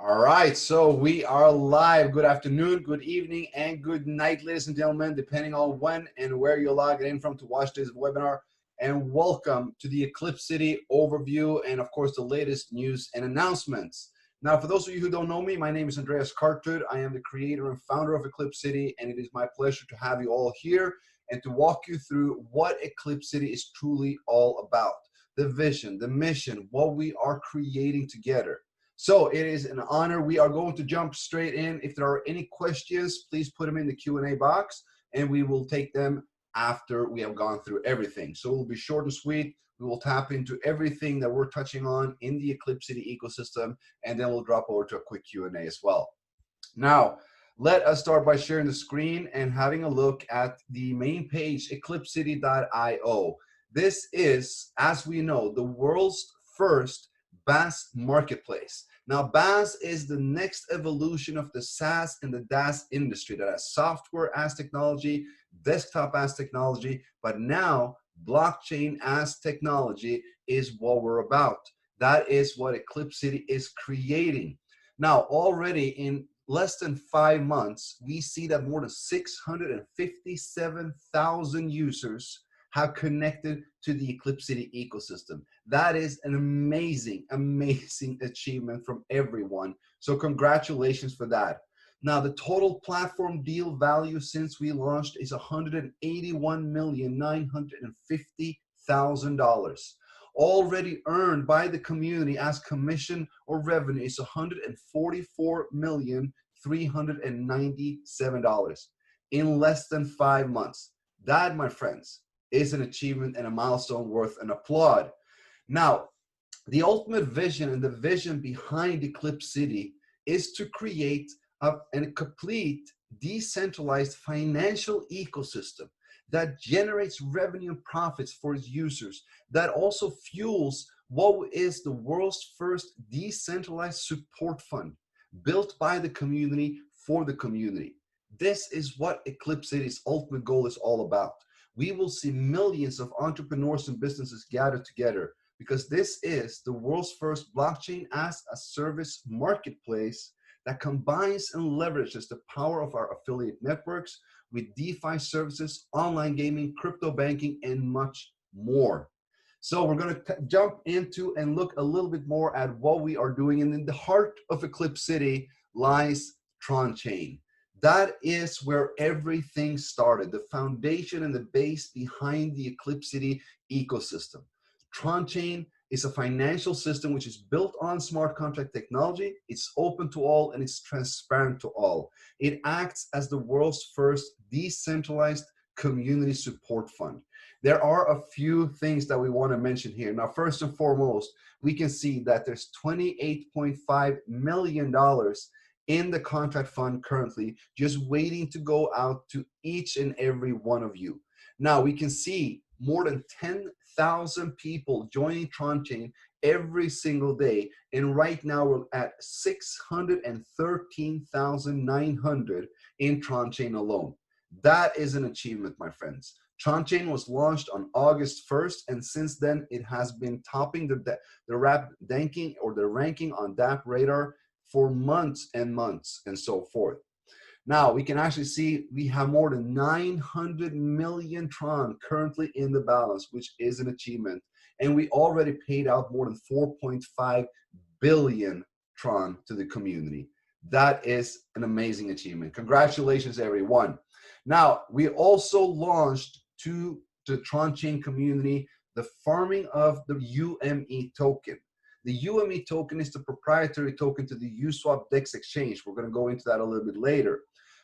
All right, so we are live. Good afternoon, good evening, and good night, ladies and gentlemen, depending on when and where you're logging in from to watch this webinar. And welcome to the EclipCity overview and, of course, the latest news and announcements. Now, for those of you who don't know me, my name is Andreas Kartud. I am the creator and founder of EclipCity, and it is my pleasure to have you all here and to walk you through what EclipCity is truly all about. The vision, the mission, what we are creating together. So it is an honor. We are going to jump straight in. If there are any questions, please put them in the Q&A box, and we will take them after we have gone through everything. So it will be short and sweet. We will tap into everything that we're touching on in the EclipCity ecosystem, and then we'll drop over to a quick Q&A as well. Now, let us start by sharing the screen and having a look at the main page, EclipCity.io. This is, as we know, the world's first BaaS marketplace. Now, BaaS is the next evolution of the SaaS and the DaaS industry that has software as technology, desktop as technology, but now blockchain as technology is what we're about. That is what EclipCity is creating. Now, already in less than 5 months, we see that more than 657,000 users have connected to the EclipCity ecosystem. That is an amazing, amazing achievement from everyone. So congratulations for that. Now, the total platform deal value since we launched is $181,950,000. Already earned by the community as commission or revenue is $144,397 in less than 5 months. That, my friends, is an achievement and a milestone worth an applaud. Now, the ultimate vision and the vision behind EclipCity is to create a complete decentralized financial ecosystem that generates revenue and profits for its users, that also fuels what is the world's first decentralized support fund built by the community for the community. This is what EclipCity's ultimate goal is all about. We will see millions of entrepreneurs and businesses gather together because this is the world's first blockchain as a service marketplace that combines and leverages the power of our affiliate networks with DeFi services, online gaming, crypto banking, and much more. So we're going to jump into and look a little bit more at what we are doing. And in the heart of EclipCity lies TronChain. That is where everything started, the foundation and the base behind the EclipCity ecosystem. TronChain is a financial system which is built on smart contract technology. It's open to all and it's transparent to all. It acts as the world's first decentralized community support fund. There are a few things that we want to mention here. Now, first and foremost, we can see that there's $28.5 million in the contract fund currently, just waiting to go out to each and every one of you. Now, we can see more than 10,000 people joining TronChain every single day. And right now we're at 613,900 in TronChain alone. That is an achievement, my friends. TronChain was launched on August 1st, and since then it has been topping the ranking on DApp radar for months and months and so forth. Now we can actually see we have more than 900 million Tron currently in the balance, which is an achievement. And we already paid out more than 4.5 billion Tron to the community. That is an amazing achievement. Congratulations, everyone. Now, we also launched to the TronChain community the farming of the UME token. The UME token is the proprietary token to the Uniswap DEX exchange. We're going to go into that a little bit later.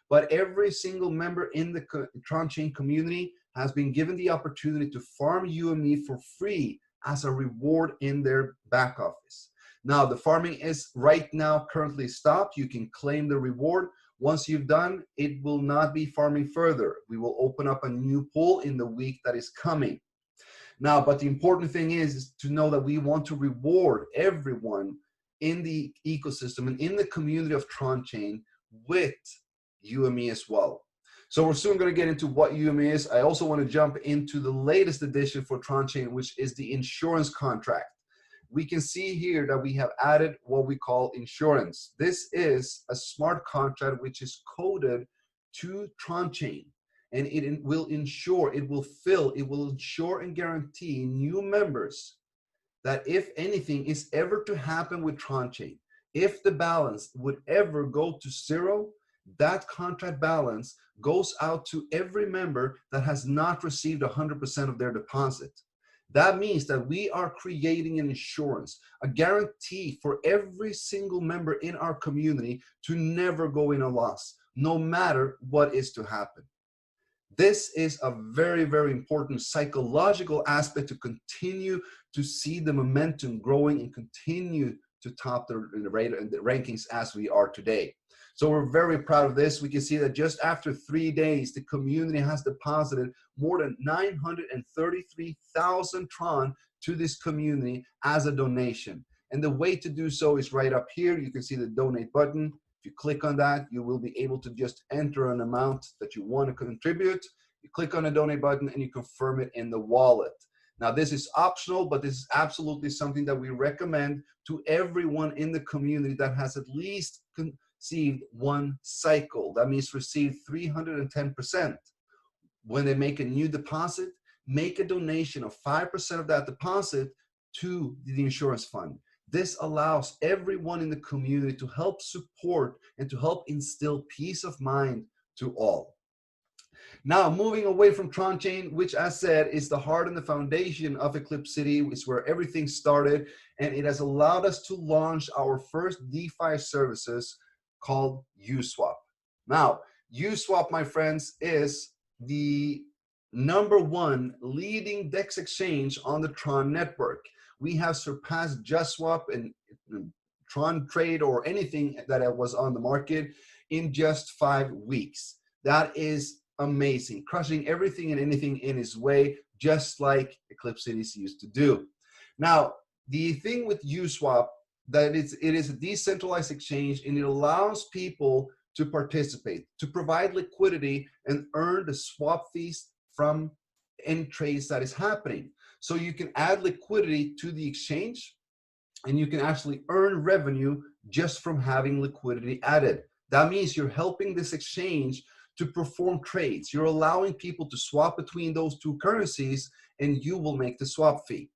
But every single member in the TronChain community has been given the opportunity to farm UME for free as a reward in their back office. Now, the farming is right now currently stopped. You can claim the reward. Once you've done, it will not be farming further. We will open up a new pool in the week that is coming. Now, but the important thing is to know that we want to reward everyone in the ecosystem and in the community of TronChain with UME as well. So we're soon going to get into what UME is. I also want to jump into the latest addition for TronChain, which is the insurance contract. we can see here that we have added what we call insurance. This is a smart contract which is coded to TronChain, and it will ensure, it will ensure and guarantee new members that if anything is ever to happen with TronChain, if the balance would ever go to zero, that contract balance goes out to every member that has not received 100% of their deposit. That means that we are creating an insurance, a guarantee for every single member in our community to never go in a loss, no matter what is to happen. This is a very, very important psychological aspect to continue to see the momentum growing and continue to top the rankings as we are today. So we're very proud of this. We can see that just after 3 days, the community has deposited more than 933,000 Tron to this community as a donation. And the way to do so is right up here. You can see the donate button. If you click on that, you will be able to just enter an amount that you want to contribute. You click on the donate button and you confirm it in the wallet. Now, this is optional, but this is absolutely something that we recommend to everyone in the community that has at least received one cycle. That means received 310%. When they make a new deposit, make a donation of 5% of that deposit to the insurance fund. This allows everyone in the community to help support and to help instill peace of mind to all. Now, moving away from TronChain, which as said is the heart and the foundation of EclipCity, is where everything started, and it has allowed us to launch our first DeFi services called USwap. Now, USwap, my friends, is the #1 leading DEX exchange on the Tron network. We have surpassed JustSwap and Tron Trade or anything that was on the market in just 5 weeks. That is amazing, crushing everything and anything in its way, just like EclipCity used to do. Now, the thing with USwap, that it is a decentralized exchange, and it allows people to participate, to provide liquidity and earn the swap fees from any trades that is happening. So you can add liquidity to the exchange, and you can actually earn revenue just from having liquidity added. That means you're helping this exchange to perform trades. You're allowing people to swap between those two currencies, and you will make the swap fee.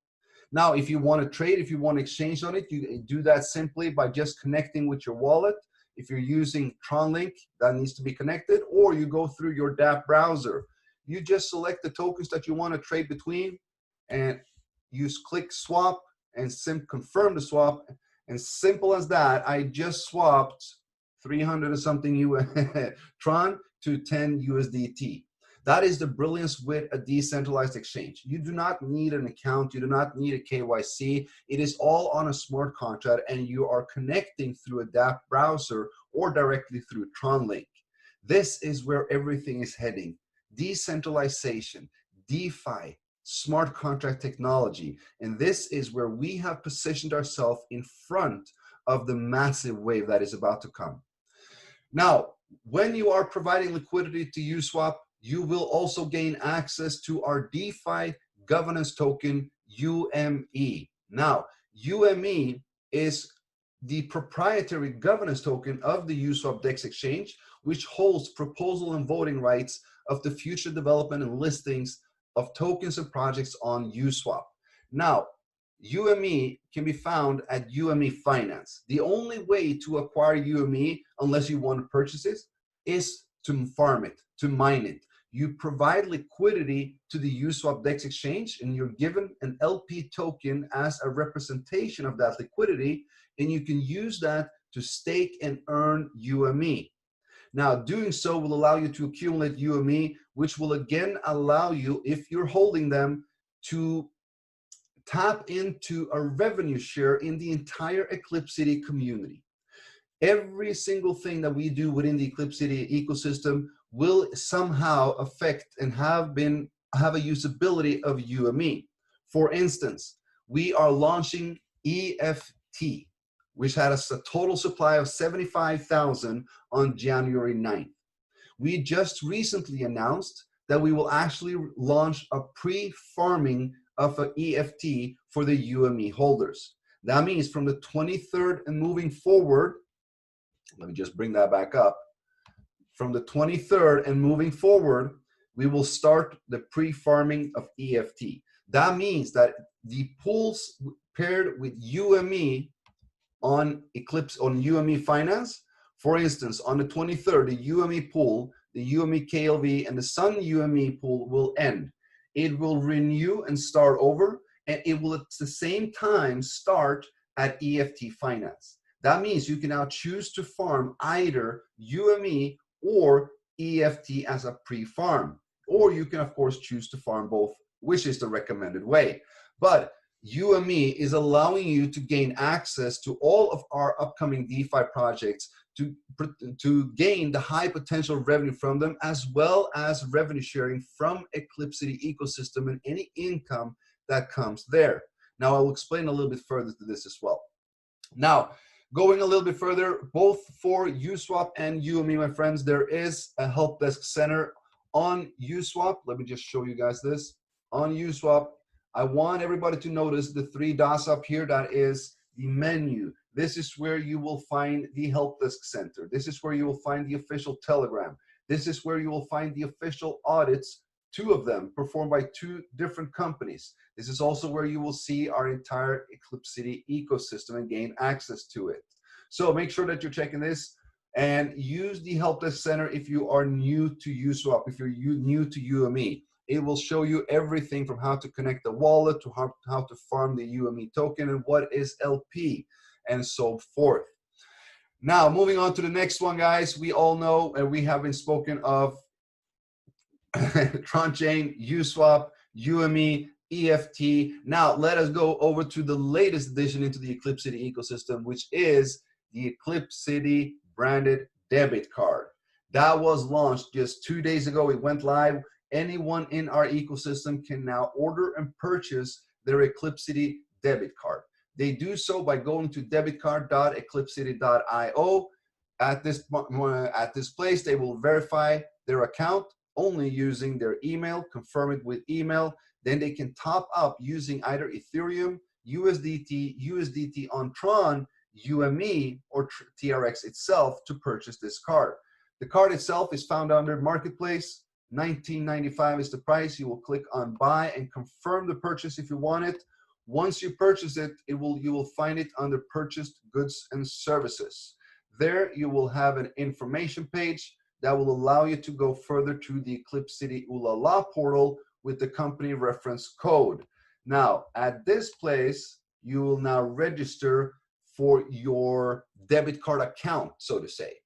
Now, if you want to trade, if you want to exchange on it, you do that simply by just connecting with your wallet. If you're using TronLink, that needs to be connected, or you go through your dApp browser. You just select the tokens that you want to trade between, and you click swap and confirm the swap. And simple as that, I just swapped 300 or something Tron to 10 USDT. That is the brilliance with a decentralized exchange. You do not need an account. You do not need a KYC. It is all on a smart contract, and you are connecting through a dApp browser or directly through TronLink. This is where everything is heading. Decentralization, DeFi, smart contract technology. And this is where we have positioned ourselves in front of the massive wave that is about to come. Now, when you are providing liquidity to USwap, you will also gain access to our DeFi governance token, UME. Now, UME is the proprietary governance token of the USwap DEX exchange, which holds proposal and voting rights of the future development and listings of tokens and projects on USwap. Now, UME can be found at UME Finance. The only way to acquire UME, unless you want to purchase it, is to farm it, to mine it. You provide liquidity to the USwap DEX exchange, and you're given an LP token as a representation of that liquidity, and you can use that to stake and earn UME. Now, doing so will allow you to accumulate UME, which will again allow you, if you're holding them, to tap into a revenue share in the entire EclipCity community. Every single thing that we do within the EclipCity ecosystem will somehow affect and have a usability of UME. For instance, we are launching EFT, which had a total supply of 75,000 on January 9th. We just recently announced that we will actually launch a pre-farming of an EFT for the UME holders. That means from the 23rd and moving forward, let me just bring that back up. From the 23rd and moving forward, we will start the pre-farming of EFT. That means that the pools paired with UME on Eclipse, on UME Finance, for instance, on the 23rd, the UME pool, the UME KLV, and the Sun UME pool will end. It will renew and start over, and it will at the same time start at EFT Finance. That means you can now choose to farm either UME or EFT as a pre-farm, or you can of course choose to farm both, which is the recommended way. But UME is allowing you to gain access to all of our upcoming DeFi projects, to gain the high potential revenue from them, as well as revenue sharing from EclipCity ecosystem and any income that comes there. Now I will explain a little bit further to this as well. Now, going a little bit further, both for Uswap and UME, my friends, there is a help desk center on Uswap. Let me just show you guys this. On Uswap, I want everybody to notice the three dots up here. That is the menu. This is where you will find the help desk center. This is where you will find the official Telegram. This is where you will find the official audits, 2 of them performed by 2 different companies. This is also where you will see our entire EclipCity ecosystem and gain access to it. So make sure that you're checking this and use the help desk center if you are new to Uswap, if you're new to UME. It will show you everything from how to connect the wallet to how to farm the UME token and what is LP and so forth. Now, moving on to the next one, guys. We all know, and we have been spoken of TronChain, Uswap, UME, EFT. Now, let us go over to the latest addition into the EclipCity ecosystem, which is the EclipCity branded debit card. That was launched just 2 days ago. It went live. Anyone in our ecosystem can now order and purchase their EclipCity debit card. They do so by going to debitcard.eclipcity.io. At this place, they will verify their account only using their email, confirm it with email. Then they can top up using either Ethereum, USDT on Tron, UME, or TRX itself to purchase this card. The card itself is found under Marketplace. $19.95 is the price. You will click on buy and confirm the purchase if you want it. Once you purchase it, you will find it under purchased goods and services. There you will have an information page that will allow you to go further to the EclipCity Ulala portal with the company reference code. Now, at this place, you will now register for your debit card account, so to say.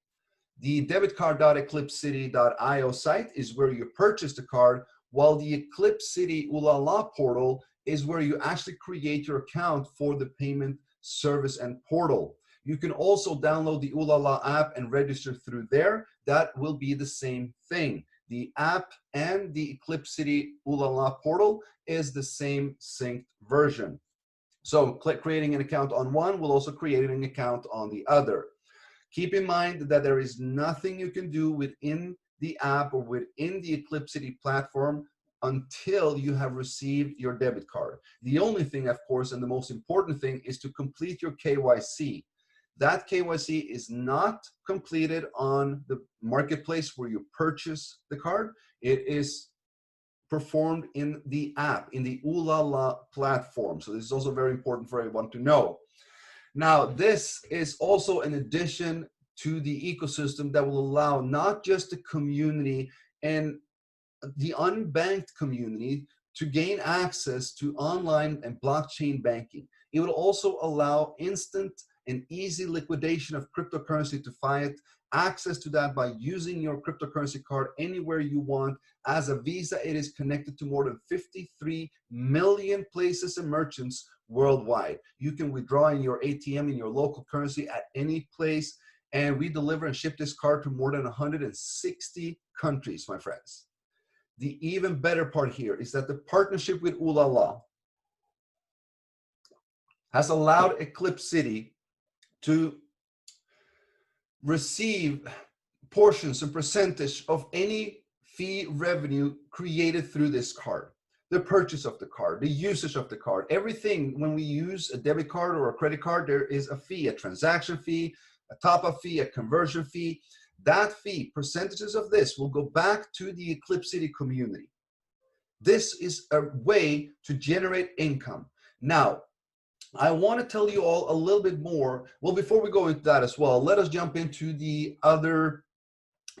The debitcard.eclipcity.io site is where you purchase the card, while the EclipCity Ulala portal is where you actually create your account for the payment service and portal. You can also download the Ulala app and register through there. That will be the same thing. The app and the EclipCity Ulala portal is the same synced version. So creating an account on one will also create an account on the other. Keep in mind that there is nothing you can do within the app or within the EclipCity platform until you have received your debit card. The only thing, of course, and the most important thing is to complete your KYC. That KYC is not completed on the marketplace where you purchase the card. It is performed in the app, in the Ulala platform. So this is also very important for everyone to know. Now, this is also an addition to the ecosystem that will allow not just the community and the unbanked community to gain access to online and blockchain banking. It will also allow instant and easy liquidation of cryptocurrency to fiat, access to that by using your cryptocurrency card anywhere you want. As a Visa, it is connected to more than 53 million places and merchants worldwide. You can withdraw in your ATM in your local currency at any place, and we deliver and ship this card to more than 160 countries, my friends. The even better part here is that the partnership with Ulala has allowed EclipCity to receive portions and percentage of any fee revenue created through this card. the purchase of the card, the usage of the card, everything. When we use a debit card or a credit card, there is a fee, a transaction fee, a top-up fee, a conversion fee. That fee, percentages of this will go back to the EclipCity community. This is a way to generate income. Now, I want to tell you all a little bit more. Well, before we go into that as well, let us jump into the other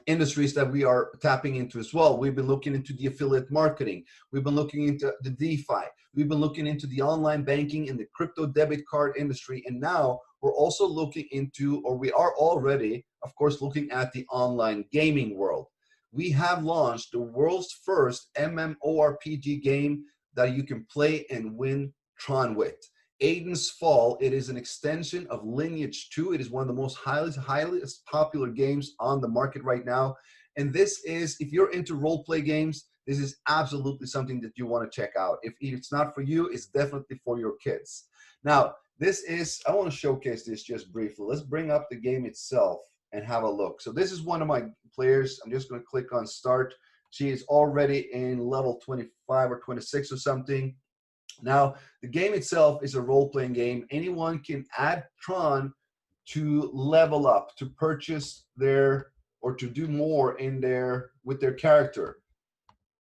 industries that we are tapping into as well. We've been looking into the affiliate marketing. We've been looking into the DeFi. We've been looking into the online banking and the crypto debit card industry. And now we're also looking into, or we are already, of course, looking at the online gaming world. We have launched the world's first MMORPG game that you can play and win Tron with. Aiden's Fall. It is an extension of Lineage 2. It is one of the most highly popular games on the market right now. And this is, if you're into role-play games, this is absolutely something that you want to check out. If it's not for you, it's definitely for your kids. Now, this is, I want to showcase this just briefly. Let's bring up the game itself and have a look. So this is one of my players. I'm just going to click on start. She is already in level 25 or 26 or something. Now, the game itself is a role-playing game. Anyone can add Tron to level up, to purchase their, or to do more in their, with their character.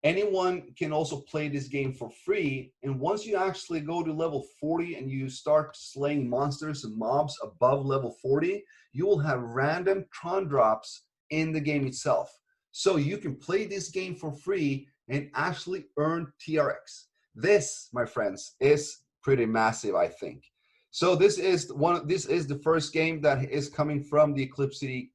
Anyone can also play this game for free. And once you actually go to level 40 and you start slaying monsters and mobs above level 40, you will have random Tron drops in the game itself. So you can play this game for free and actually earn TRX. This, my friends, is pretty massive, I think. So this is the first game that is coming from the EclipCity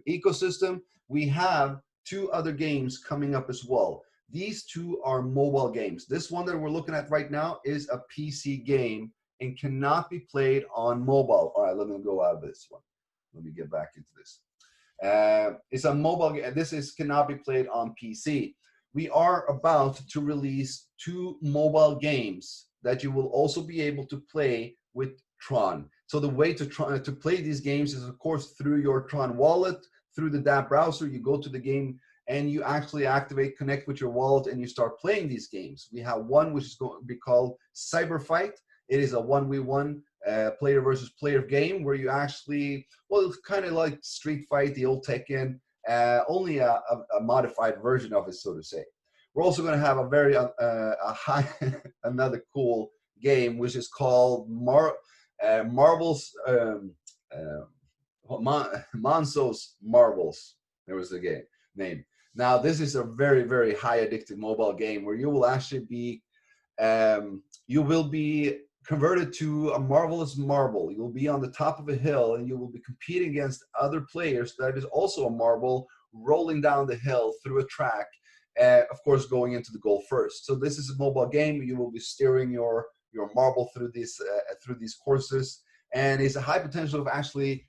ecosystem. We have 2 other games coming up as well. These 2 are mobile games. This one that we're looking at right now is a PC game and cannot be played on mobile. All right, let me go out of this one. Let me get back into this. It's a mobile game. This cannot be played on PC. We are about to release 2 mobile games that you will also be able to play with Tron. So the way to play these games is, of course, through your Tron wallet, through the DApp browser. You go to the game and you actually connect with your wallet, and you start playing these games. We have one which is going to be called Cyber Fight. It is a 1v1 player versus player game where you actually, well, it's kind of like Street Fight, the old Tekken, only a modified version of it, so to say. We're also going to have a very another cool game which is called Marvel's Monzo's Marvels. There was the name. Now this is a very, very high addictive mobile game where you will actually be converted to a marvelous marble. You'll be on the top of a hill and you will be competing against other players that is also a marble rolling down the hill through a track, of course going into the goal first. So this is a mobile game. You will be steering your marble through these courses, and it's a high potential of actually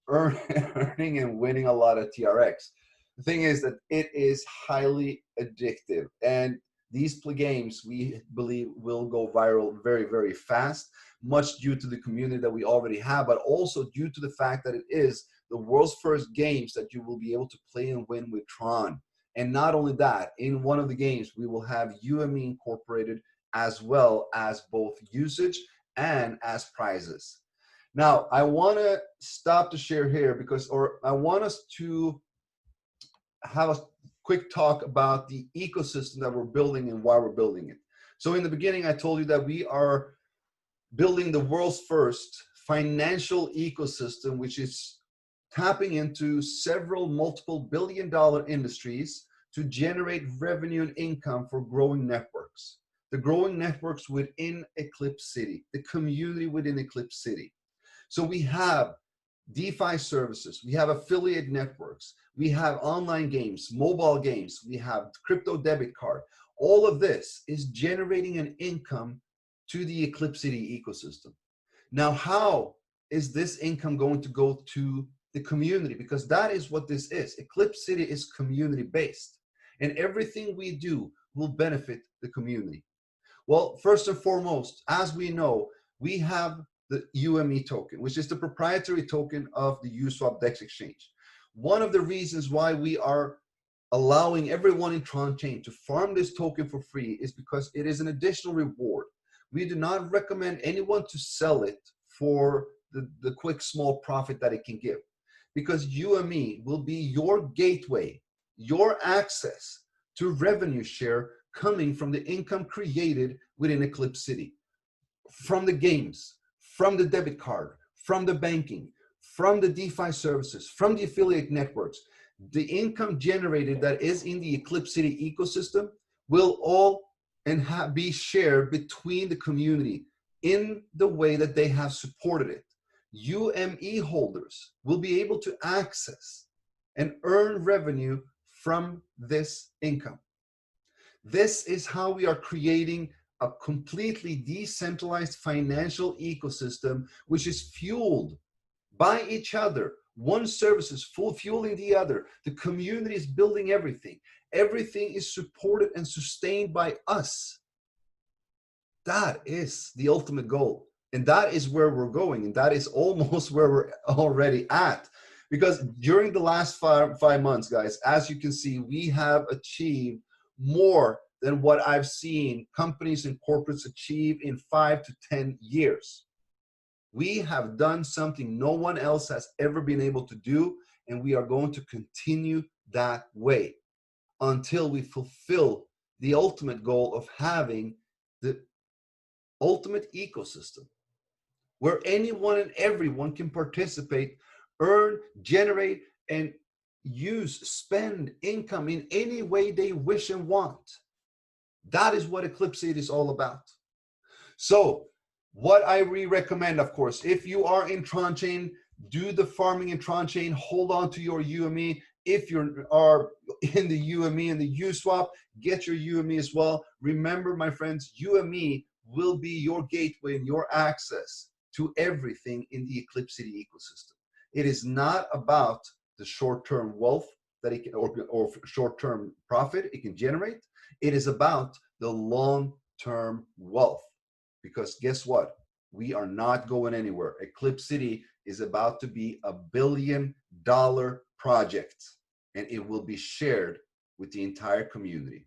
earning and winning a lot of TRX. The thing is that it is highly addictive, and these games, we believe, will go viral very, very fast, much due to the community that we already have, but also due to the fact that it is the world's first games that you will be able to play and win with Tron. And not only that, in one of the games, we will have UME incorporated as well as both usage and as prizes. Now, I want to stop to share here I want us to have a quick talk about the ecosystem that we're building and why we're building it. So in the beginning, I told you that we are building the world's first financial ecosystem, which is tapping into several multiple billion-dollar industries to generate revenue and income for growing networks. The growing networks within EclipCity, the community within EclipCity. So we have DeFi services, we have affiliate networks, we have online games, mobile games, we have crypto debit card. All of this is generating an income to the EclipCity ecosystem. Now, how is this income going to go to the community? Because that is what this is. EclipCity is community-based, and everything we do will benefit the community. Well, first and foremost, as we know, we have the UME token, which is the proprietary token of the Uniswap DEX exchange. One of the reasons why we are allowing everyone in TronChain to farm this token for free is because it is an additional reward. We do not recommend anyone to sell it for the quick small profit that it can give, because UME will be your gateway, your access to revenue share coming from the income created within EclipCity, from the games, from the debit card, from the banking, from the DeFi services, from the affiliate networks. The income generated that is in the EclipCity ecosystem will all be shared between the community in the way that they have supported it. UME holders will be able to access and earn revenue from this income. This is how we are creating a completely decentralized financial ecosystem, which is fueled by each other. One service is fueling the other. The community is building everything. Everything is supported and sustained by us. That is the ultimate goal. And that is where we're going. And that is almost where we're already at. Because during the last five months, guys, as you can see, we have achieved more than what I've seen companies and corporates achieve in 5 to 10 years. We have done something no one else has ever been able to do, and we are going to continue that way until we fulfill the ultimate goal of having the ultimate ecosystem where anyone and everyone can participate, earn, generate, and spend income in any way they wish and want. That is what EclipCity is all about. So what I recommend, of course, if you are in TronChain, do the farming in TronChain, hold on to your UME. If you are in the UME and the USwap, get your UME as well. Remember, my friends, UME will be your gateway and your access to everything in the EclipCity ecosystem. It is not about the short-term wealth that it can, or short-term profit it can generate. It is about the long-term wealth. Because guess what? We are not going anywhere. EclipCity is about to be $1 billion project, and it will be shared with the entire community.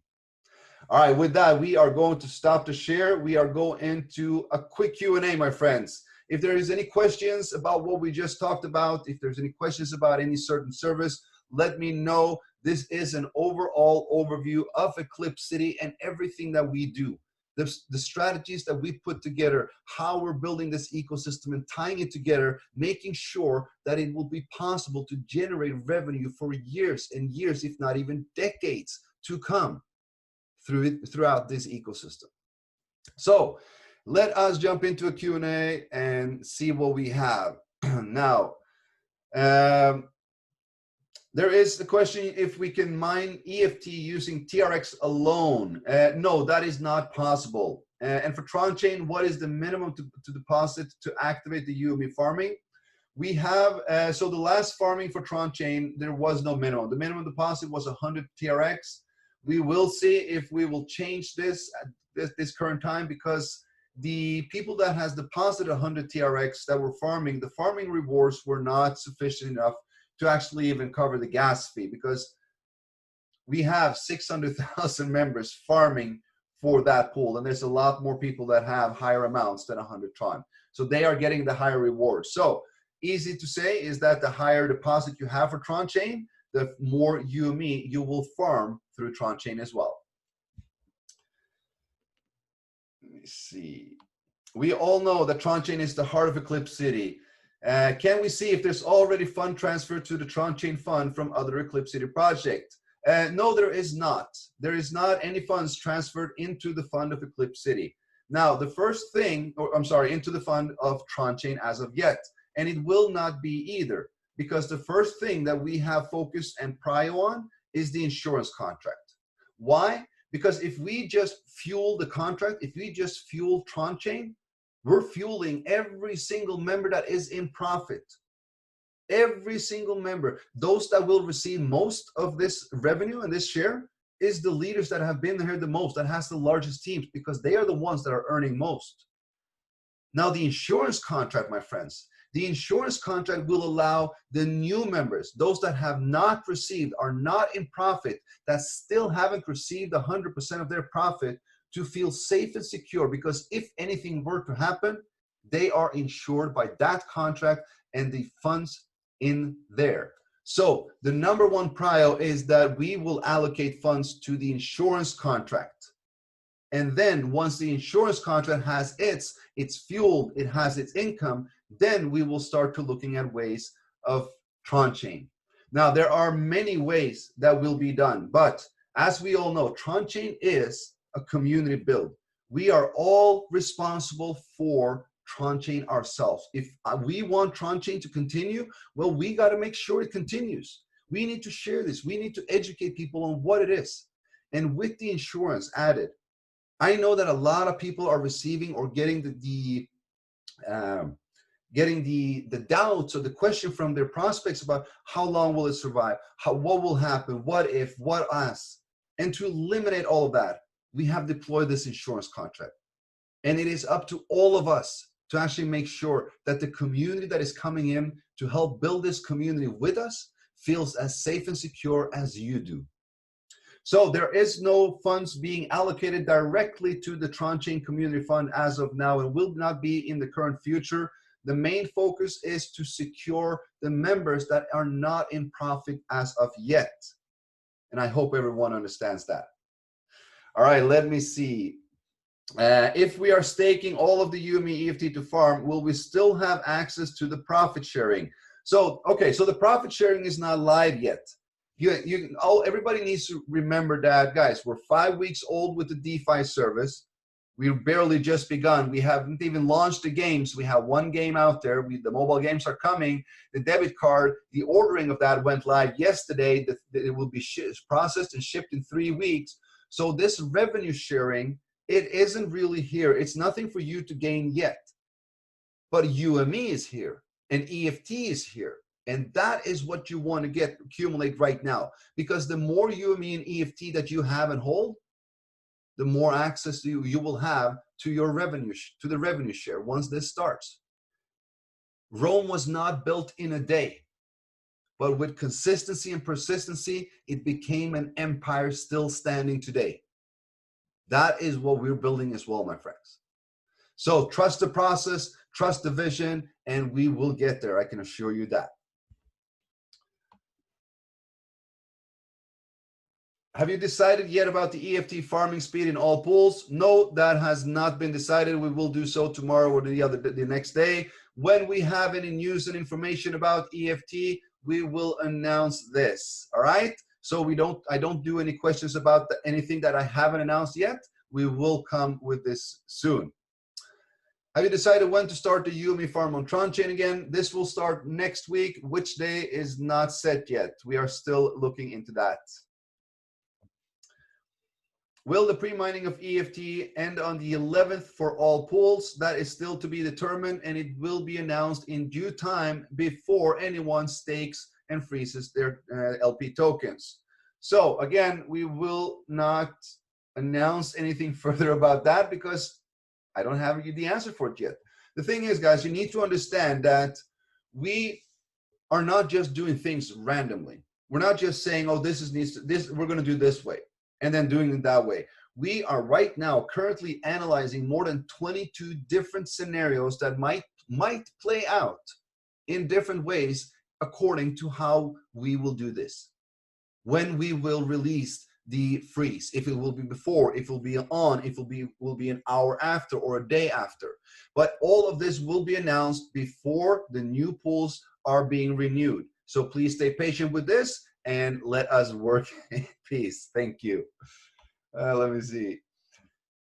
All right, with that, we are going to stop the share. We are going into a quick Q&A, my friends. If there is any questions about what we just talked about, if there's any questions about any certain service, let me know. This is an overall overview of EclipCity and everything that we do. The strategies that we put together, how we're building this ecosystem and tying it together, making sure that it will be possible to generate revenue for years and years, if not even decades to come throughout this ecosystem. So let us jump into a Q&A and see what we have. Now, there is the question if we can mine EFT using TRX alone. No, that is not possible. And for TronChain, what is the minimum to deposit to activate the UME farming? We have, so the last farming for TronChain, there was no minimum. The minimum deposit was 100 TRX. We will see if we will change this at this current time, because the people that has deposited 100 TRX that were farming, the farming rewards were not sufficient enough to actually even cover the gas fee, because we have 600,000 members farming for that pool, and there's a lot more people that have higher amounts than 100 Tron. So they are getting the higher reward. So easy to say is that the higher deposit you have for TronChain, the more UME you will farm through TronChain as well. Let me see. We all know that TronChain is the heart of EclipCity. Can we see if there's already fund transfer to the TronChain fund from other EclipCity project? No, there is not. There is not any funds transferred into the fund of EclipCity. Now, the first thing, or I'm sorry, into the fund of TronChain as of yet, and it will not be either, because the first thing that we have focused and prio on is the insurance contract. Why? Because if we just fuel the contract, if we just fuel TronChain, we're fueling every single member that is in profit. Every single member. Those that will receive most of this revenue and this share is the leaders that have been here the most, that has the largest teams, because they are the ones that are earning most. Now, the insurance contract, my friends, The insurance contract will allow the new members, those that have not received, are not in profit, that still haven't received 100% of their profit, to feel safe and secure, because if anything were to happen, they are insured by that contract and the funds in there. So the number one prio is that we will allocate funds to the insurance contract. And then once the insurance contract has it's fueled, it has its income, then we will start to looking at ways of TronChain. Now, there are many ways that will be done, but as we all know, TronChain is a community build. We are all responsible for TronChain ourselves. If we want TronChain to continue, well, we got to make sure it continues. We need to share this. We need to educate people on what it is. And with the insurance added, I know that a lot of people are receiving or getting the doubts or the question from their prospects about how long will it survive, what will happen, what if, what us. And to eliminate all of that, we have deployed this insurance contract. And it is up to all of us to actually make sure that the community that is coming in to help build this community with us feels as safe and secure as you do. So there is no funds being allocated directly to the TronChain Community Fund as of now, and will not be in the current future. The main focus is to secure the members that are not in profit as of yet. And I hope everyone understands that. All right, let me see. If we are staking all of the UME EFT to farm, will we still have access to the profit sharing? So, okay, so the profit sharing is not live yet. Everybody needs to remember that, guys, we're 5 weeks old with the DeFi service. We've barely just begun. We haven't even launched the games. We have one game out there. The mobile games are coming. The debit card, the ordering of that went live yesterday. It will be processed and shipped in 3 weeks. So this revenue sharing, it isn't really here. It's nothing for you to gain yet. But UME is here and EFT is here. And that is what you want to accumulate right now. Because the more UME and EFT that you have and hold, the more access you will have to your revenue, to the revenue share once this starts. Rome was not built in a day, but with consistency and persistency, it became an empire still standing today. That is what we're building as well, my friends. So trust the process, trust the vision, and we will get there. I can assure you that. Have you decided yet about the EFT farming speed in all pools? No, that has not been decided. We will do so tomorrow or the next day. When we have any news and information about EFT, we will announce this. All right? So I don't do any questions about anything that I haven't announced yet. We will come with this soon. Have you decided when to start the UME farm on TronChain again? This will start next week. Which day is not set yet. We are still looking into that. Will the pre-mining of EFT end on the 11th for all pools? That is still to be determined, and it will be announced in due time before anyone stakes and freezes their LP tokens. So again, we will not announce anything further about that because I don't have the answer for it yet. The thing is, guys, you need to understand that we are not just doing things randomly. We're not just saying, oh, we're going to do this way, and then doing it that way. We are right now currently analyzing more than 22 different scenarios that might play out in different ways according to how we will do this. When we will release the freeze, if it will be before, if it will be on, if it will be an hour after or a day after. But all of this will be announced before the new pools are being renewed. So please stay patient with this and let us work in peace. Thank you. Let me see.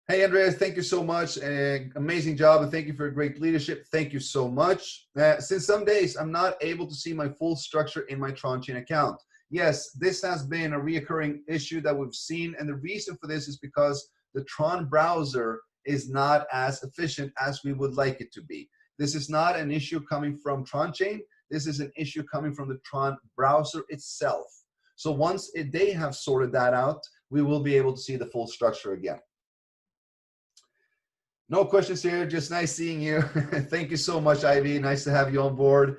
Hey, Andreas, thank you so much. Amazing job, and thank you for your great leadership. Thank you so much. Since some days, I'm not able to see my full structure in my TronChain account. Yes, this has been a reoccurring issue that we've seen, and the reason for this is because the Tron browser is not as efficient as we would like it to be. This is not an issue coming from TronChain. This is an issue coming from the Tron browser itself. So once they have sorted that out, we will be able to see the full structure again. No questions here. Just nice seeing you. Thank you so much, Ivy. Nice to have you on board.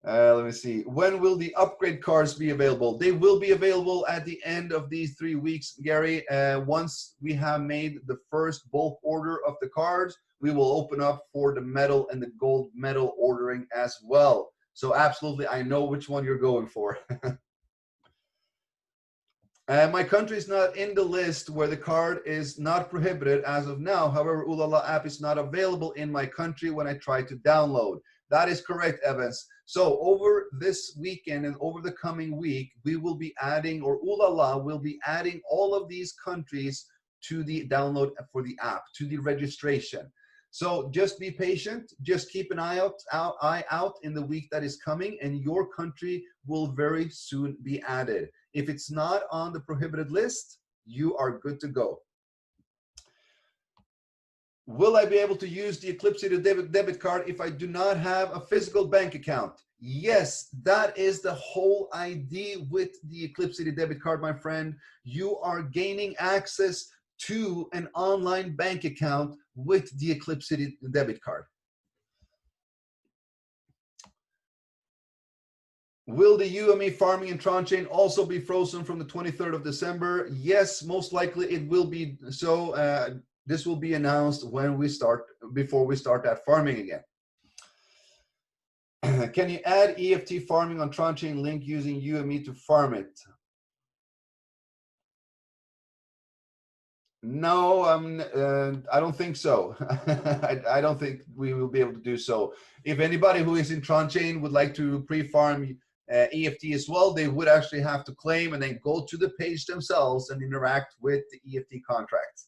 Let me see. When will the upgrade cards be available? They will be available at the end of these 3 weeks, Gary. Once we have made the first bulk order of the cards, we will open up for the metal and the gold medal ordering as well. So absolutely, I know which one you're going for. My country is not in the list where the card is not prohibited as of now. However, Ulala app is not available in my country when I try to download. That is correct, Evans. So over this weekend and over the coming week, we will be adding, or Ulala will be adding all of these countries to the download for the app, to the registration. So just be patient. Just keep an eye out in the week that is coming, and your country will very soon be added. If it's not on the prohibited list, you are good to go. Will I be able to use the EclipCity debit card if I do not have a physical bank account? Yes, that is the whole idea with the EclipCity debit card, my friend. You are gaining access to an online bank account with the EclipCity debit card. Will the UME farming in TronChain also be frozen from the 23rd of December? Yes, most likely it will be so. This will be announced when we start, before we start that farming again. Can you add EFT farming on TronChain link using UME to farm it? No, I don't think so. I don't think we will be able to do so. If anybody who is in TronChain would like to pre-farm EFT as well, they would actually have to claim and then go to the page themselves and interact with the EFT contracts.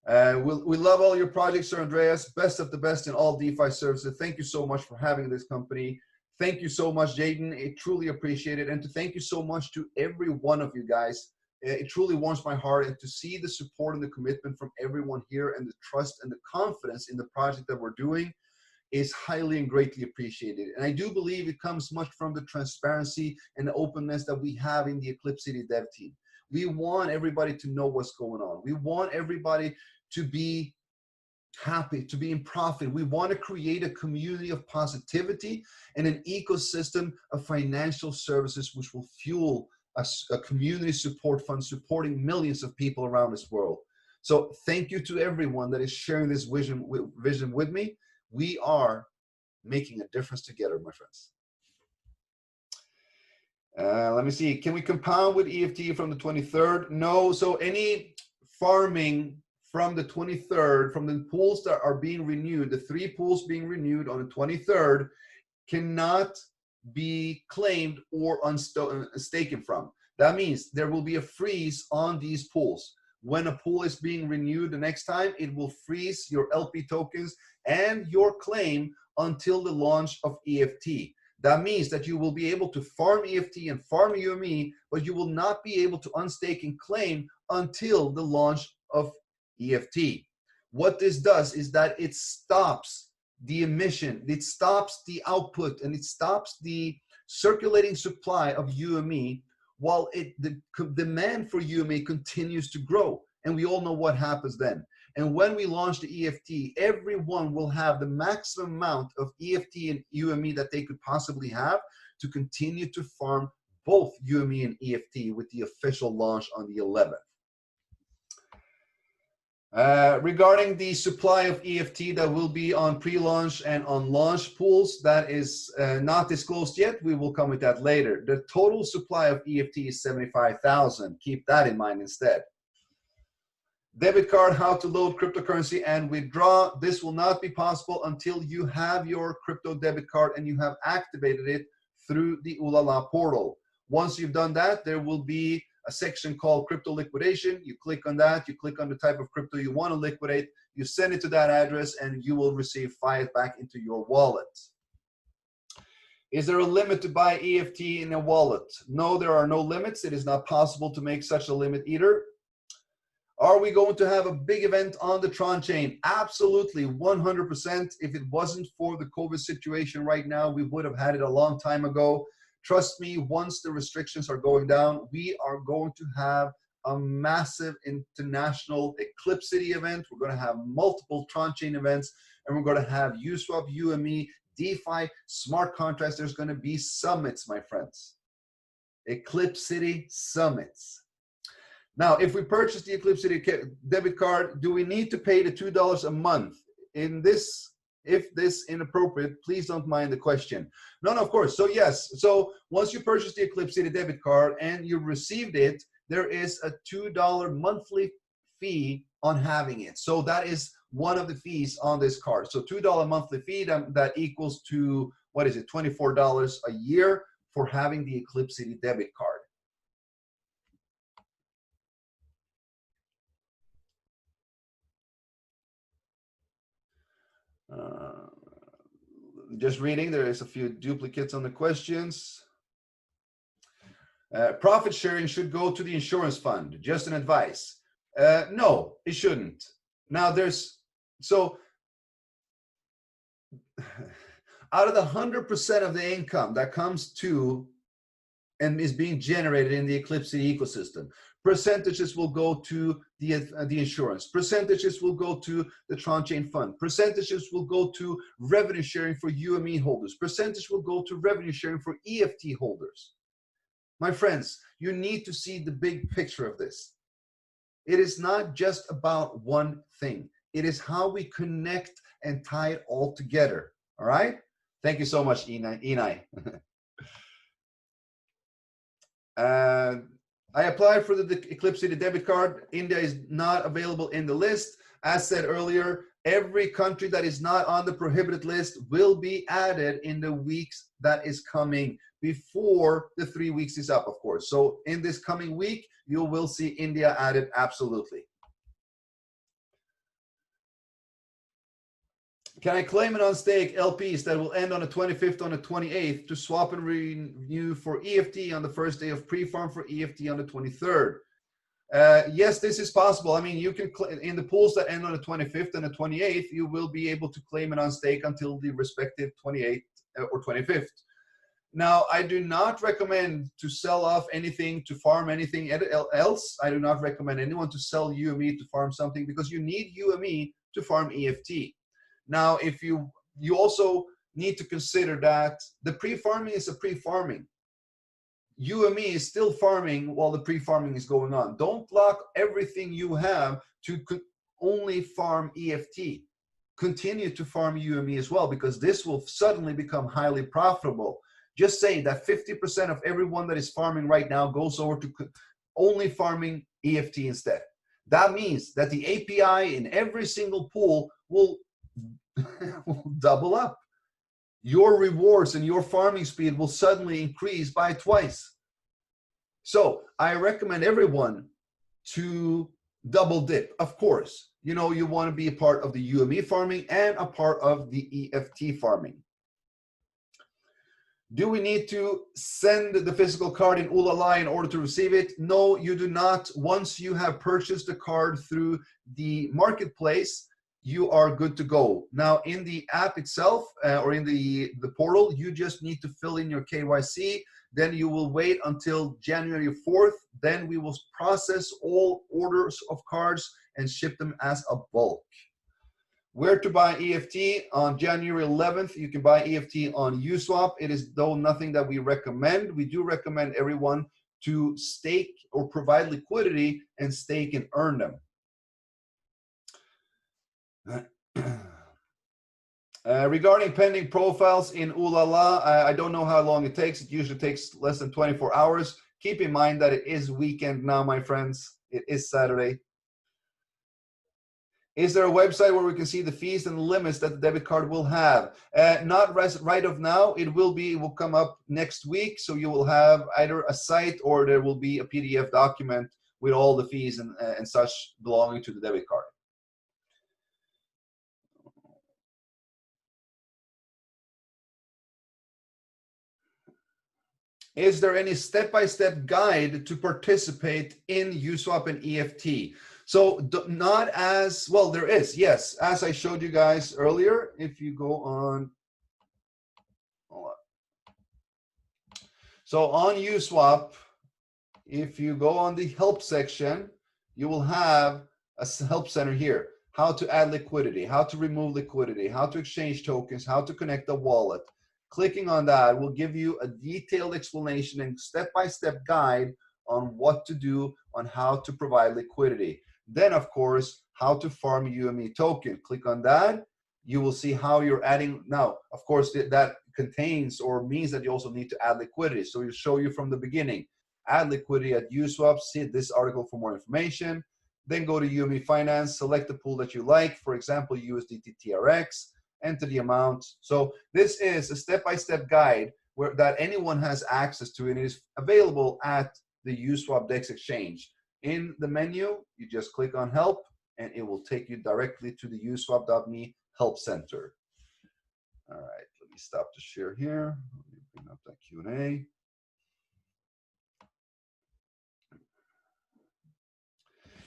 We love all your projects, Sir Andreas. Best of the best in all DeFi services. Thank you so much for having this company. Thank you so much, Jaden. I truly appreciate it. And to thank you so much to every one of you guys. It truly warms my heart, and to see the support and the commitment from everyone here, and the trust and the confidence in the project that we're doing is highly and greatly appreciated. And I do believe it comes much from the transparency and the openness that we have in the EclipCity dev team. We want everybody to know what's going on. We want everybody to be happy, to be in profit. We want to create a community of positivity and an ecosystem of financial services which will fuel a community support fund supporting millions of people around this world. So thank you to everyone that is sharing this vision with me. We are making a difference together, my friends. Let me see. Can we compound with EFT from the 23rd? No. So any farming from the 23rd, from the pools that are being renewed, the 3 pools being renewed on the 23rd, cannot be claimed or unstaken from. That means there will be a freeze on these pools. When a pool is being renewed the next time, it will freeze your LP tokens and your claim until the launch of EFT. That means that you will be able to farm EFT and farm UME, but you will not be able to unstake and claim until the launch of EFT. What this does is that it stops the emission, it stops the output, and it stops the circulating supply of UME while the demand for UME continues to grow. And we all know what happens then. And when we launch the EFT, everyone will have the maximum amount of EFT and UME that they could possibly have to continue to farm both UME and EFT with the official launch on the 11th. Regarding the supply of EFT that will be on pre-launch and on launch pools, that is not disclosed yet. We will come with that later. The total supply of EFT is 75,000. Keep that in mind instead. Debit card, how to load cryptocurrency and withdraw. This will not be possible until you have your crypto debit card and you have activated it through the Ulala portal. Once you've done that, there will be a section called crypto liquidation. You click on that, you click on the type of crypto you want to liquidate, you send it to that address, and you will receive fiat back into your wallet. Is there a limit to buy EFT in a wallet? No, there are no limits. It is not possible to make such a limit either. Are we going to have a big event on the TronChain? Absolutely, 100%. If it wasn't for the COVID situation right now, we would have had it a long time ago. Trust me, once the restrictions are going down, we are going to have a massive international EclipCity event. We're going to have multiple TronChain events, and we're going to have USwap, UME, DeFi, smart contracts. There's going to be summits, my friends. EclipCity summits. Now, if we purchase the EclipCity debit card, do we need to pay the $2 a month? If this inappropriate, please don't mind the question. No, of course. So yes, so once you purchase the EclipCity debit card and you received it, there is a $2 monthly fee on having it. So that is one of the fees on this card. So $2 monthly fee, that equals to, what is it, $24 a year for having the EclipCity debit card. Just reading, there is a few duplicates on the questions. Profit sharing should go to the insurance fund. Just an advice. No, it shouldn't. Now so out of the 100% of the income that comes to and is being generated in the EclipCity ecosystem, percentages will go to the insurance. Percentages will go to the TronChain fund. Percentages will go to revenue sharing for UME holders. Percentage will go to revenue sharing for EFT holders. My friends, you need to see the big picture of this. It is not just about one thing. It is how we connect and tie it all together. All right? Thank you so much, Enai. I applied for the EclipCity debit card. India is not available in the list. As said earlier, every country that is not on the prohibited list will be added in the weeks that is coming before the 3 weeks is up, of course. So in this coming week, you will see India added, absolutely. Can I claim it on stake LPs that will end on the 25th, on the 28th to swap and renew for EFT on the first day of pre-farm for EFT on the 23rd? Yes, this is possible. I mean, you can, in the pools that end on the 25th and the 28th, you will be able to claim it on stake until the respective 28th or 25th. Now, I do not recommend to sell off anything to farm anything else. I do not recommend anyone to sell UME to farm something, because you need UME to farm EFT. Now, if you also need to consider that the pre-farming is a pre-farming. UME is still farming while the pre-farming is going on. Don't lock everything you have to only farm EFT. Continue to farm UME as well, because this will suddenly become highly profitable. Just say that 50% of everyone that is farming right now goes over to only farming EFT instead. That means that the API in every single pool will double up. Your rewards and your farming speed will suddenly increase by twice. So I recommend everyone to double dip. Of course, you know, you want to be a part of the UME farming and a part of the EFT farming. Do we need to send the physical card in Ulala in order to receive it? No, you do not. Once you have purchased the card through the marketplace, you are good to go. Now, in the app itself or in the portal, you just need to fill in your KYC. Then you will wait until January 4th. Then we will process all orders of cards and ship them as a bulk. Where to buy EFT? On January 11th, you can buy EFT on USwap. It is though nothing that we recommend. We do recommend everyone to stake or provide liquidity and stake and earn them. Regarding pending profiles in Ulala, I don't know how long it takes. It usually takes less than 24 hours. Keep in mind that it is weekend now, my friends. It is Saturday. Is there a website where we can see the fees and limits that the debit card will have? Not right of now. It will come up next week. So you will have either a site or there will be a PDF document with all the fees and such belonging to the debit card. Is there any step-by-step guide to participate in USwap and EFT? So not as, well, there is, yes. As I showed you guys earlier, if you go on, hold on. So on USwap, if you go on the help section, you will have a help center here. How to add liquidity, how to remove liquidity, how to exchange tokens, how to connect a wallet. Clicking on that will give you a detailed explanation and step-by-step guide on what to do, on how to provide liquidity. Then, of course, how to farm UME token. Click on that. You will see how you're adding. Now, of course, that contains or means that you also need to add liquidity. So we'll show you from the beginning. Add liquidity at USwap. See this article for more information. Then go to UME Finance, select the pool that you like, for example, USDT TRX, enter the amount. So this is a step-by-step guide that anyone has access to, and it is available at the USwap DEX exchange. In the menu, you just click on help, and it will take you directly to the uswap.me help center. All right, let me stop the share here. Let me bring up that Q&A.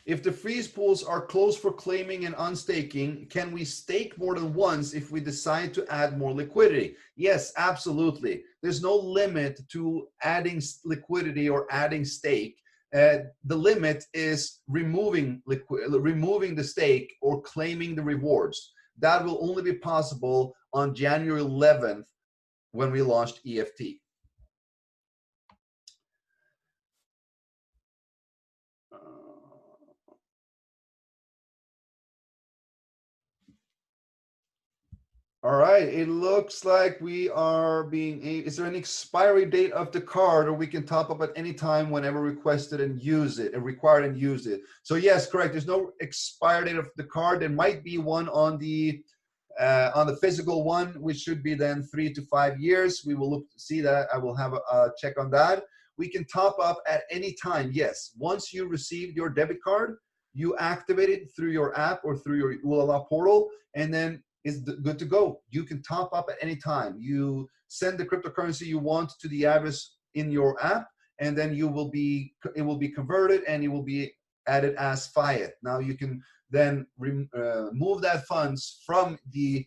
If the freeze pools are closed for claiming and unstaking, can we stake more than once if we decide to add more liquidity? Yes, absolutely. There's no limit to adding liquidity or adding stake. The limit is removing the stake or claiming the rewards. That will only be possible on January 11th when we launched EFT. All right, it looks like we are being, is there an expiry date of the card, or we can top up at any time whenever requested and use it, and required and use it? So yes, correct, there's no expiry date of the card. There might be one on the physical one, which should be then 3 to 5 years. We will look to see that. I will have a check on that. We can top up at any time, yes. Once you receive your debit card, you activate it through your app or through your Ulala portal, and then is good to go. You can top up at any time. You send the cryptocurrency you want to the address in your app, and then it will be converted and it will be added as fiat. Now you can then move that funds from the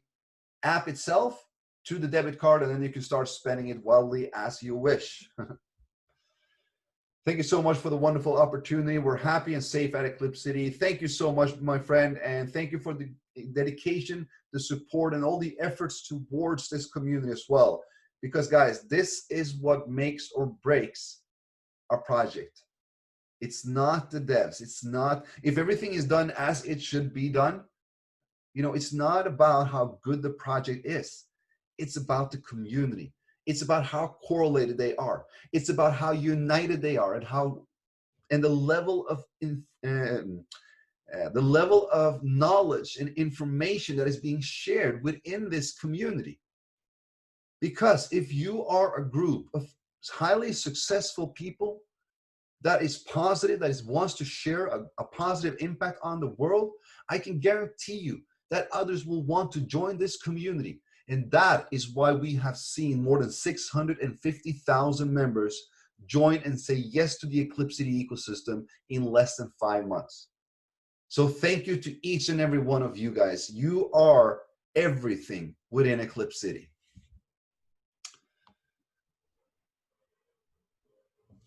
app itself to the debit card, and then you can start spending it wildly as you wish. Thank you so much for the wonderful opportunity. We're happy and safe at EclipCity. Thank you so much, my friend, and thank you for the dedication, the support, and all the efforts towards this community as well. Because, guys, this is what makes or breaks our project. It's not the devs. It's not, if everything is done as it should be done, you know, it's not about how good the project is. It's about the community. It's about how correlated they are. It's about how united they are, and the level of knowledge and information that is being shared within this community. Because if you are a group of highly successful people that is positive, that wants to share a positive impact on the world, I can guarantee you that others will want to join this community. And that is why we have seen more than 650,000 members join and say yes to the EclipCity ecosystem in less than 5 months. So thank you to each and every one of you guys. You are everything within EclipCity.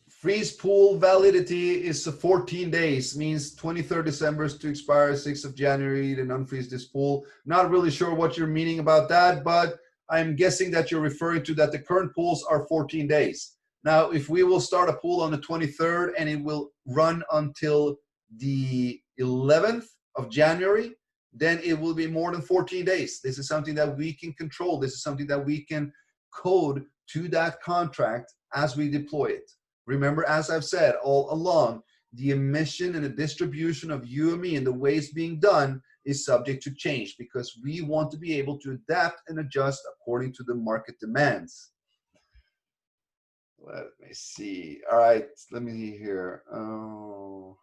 Freeze pool validity is 14 days, means 23rd December to expire 6th of January, then unfreeze this pool. Not really sure what you're meaning about that, but I'm guessing that you're referring to that the current pools are 14 days. Now, if we will start a pool on the 23rd and it will run until the 11th of January, then it will be more than 14 days. This is something that we can control. This is something that we can code to that contract as we deploy it. Remember, as I've said all along, the emission and the distribution of UME and the way it's being done is subject to change because we want to be able to adapt and adjust according to the market demands. Let me see. All right, let me see here. Oh.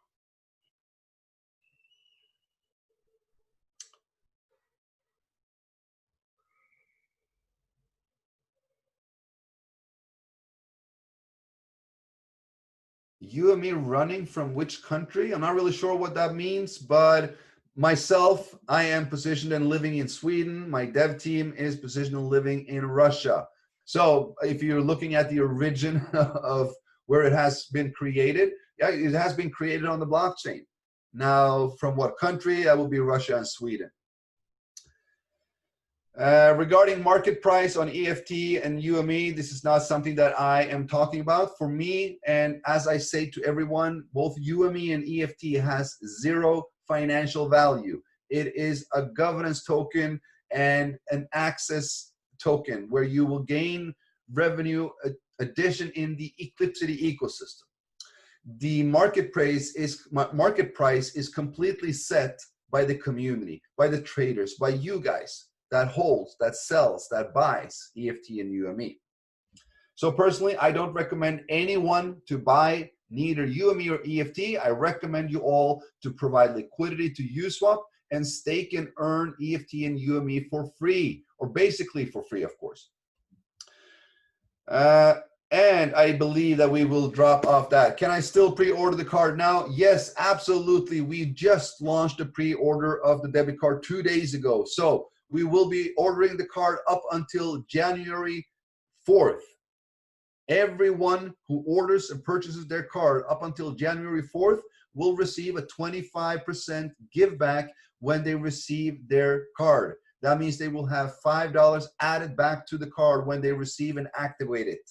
UME running from which country? I'm not really sure what that means, but myself, I am positioned and living in Sweden. My dev team is positioned and living in Russia. So if you're looking at the origin of where it has been created. Yeah, it has been created on the blockchain. Now, from what country? That will be Russia and Sweden. Regarding market price on EFT and UME, this is not something that I am talking about. For me, and as I say to everyone, both UME and EFT has zero financial value. It is a governance token and an access token where you will gain revenue addition in the EclipCity ecosystem. The market price is completely set by the community, by the traders, by you guys that holds, that sells, that buys EFT and UME. So personally, I don't recommend anyone to buy neither UME or EFT. I recommend you all to provide liquidity to Uswap and stake and earn EFT and UME for free, or basically for free, of course. And I believe that we will drop off that. Can I still pre-order the card now? Yes, absolutely. We just launched a pre-order of the debit card 2 days ago. So we will be ordering the card up until January 4th. Everyone who orders and purchases their card up until January 4th will receive a 25% give back when they receive their card. That means they will have $5 added back to the card when they receive and activate it.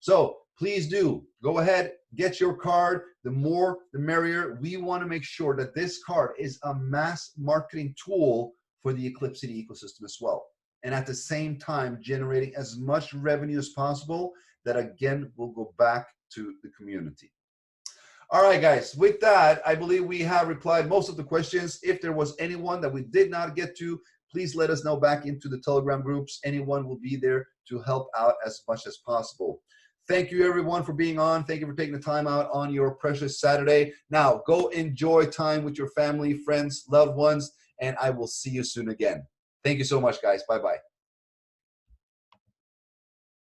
So please do go ahead, get your card. The more, the merrier. We want to make sure that this card is a mass marketing tool for the EclipCity ecosystem as well. And at the same time, generating as much revenue as possible that again will go back to the community. All right, guys, with that, I believe we have replied most of the questions. If there was anyone that we did not get to, please let us know back into the Telegram groups. Anyone will be there to help out as much as possible. Thank you, everyone, for being on. Thank you for taking the time out on your precious Saturday. Now, go enjoy time with your family, friends, loved ones, and I will see you soon again. Thank you so much, guys. Bye-bye.